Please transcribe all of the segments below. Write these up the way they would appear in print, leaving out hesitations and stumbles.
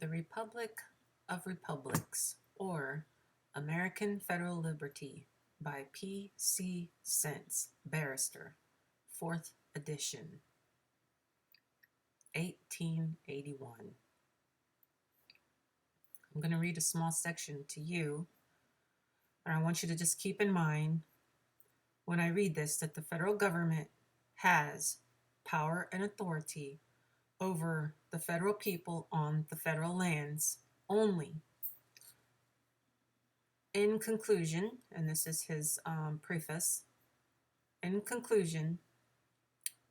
The Republic of Republics, or American Federal Liberty, by P.C. Sense, Barrister, 4th edition, 1881. I'm going to read a small section to you, and I want you to just keep in mind when I read this that the federal government has power and authority over the federal people on the federal lands only. In conclusion, and this is his preface, in conclusion,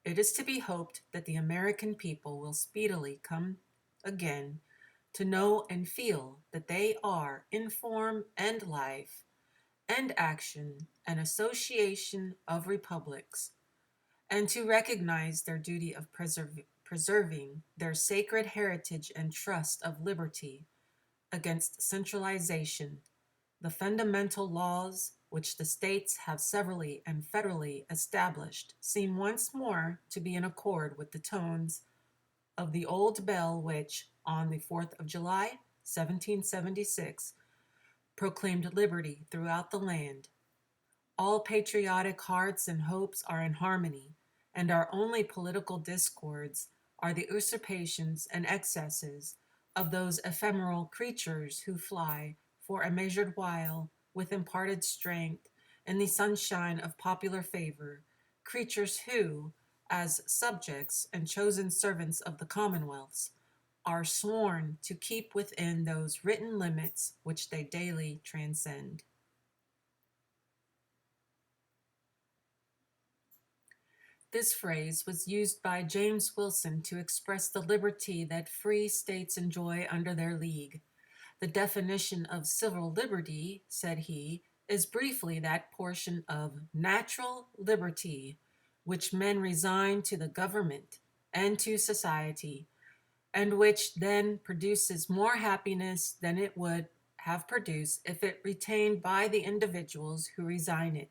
it is to be hoped that the American people will speedily come again to know and feel that they are in form and life and action an association of republics, and to recognize their duty of preserving their sacred heritage and trust of liberty against centralization. The fundamental laws which the states have severally and federally established seem once more to be in accord with the tones of the old bell which, on the 4th of July, 1776, proclaimed liberty throughout the land. All patriotic hearts and hopes are in harmony, and our only political discords are the usurpations and excesses of those ephemeral creatures who fly for a measured while with imparted strength in the sunshine of popular favor, creatures who, as subjects and chosen servants of the commonwealths, are sworn to keep within those written limits which they daily transcend. This phrase was used by James Wilson to express the liberty that free states enjoy under their league. The definition of civil liberty, said he, is briefly that portion of natural liberty which men resign to the government and to society, and which then produces more happiness than it would have produced if it retained by the individuals who resign it.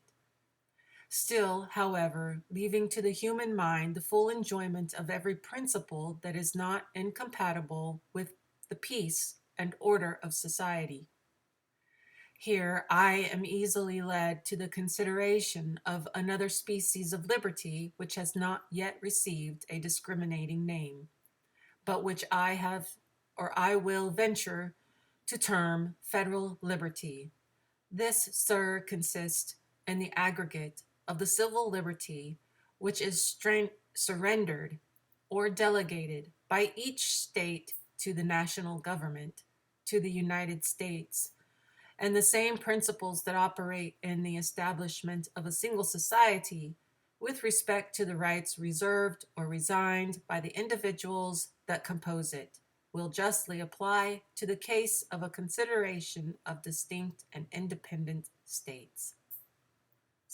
Still, however, leaving to the human mind the full enjoyment of every principle that is not incompatible with the peace and order of society. Here I am easily led to the consideration of another species of liberty which has not yet received a discriminating name, but which I will venture to term federal liberty. This, sir, consists in the aggregate of the civil liberty which is surrendered or delegated by each state to the national government, to the United States, and the same principles that operate in the establishment of a single society with respect to the rights reserved or resigned by the individuals that compose it will justly apply to the case of a consideration of distinct and independent states.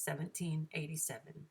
1787.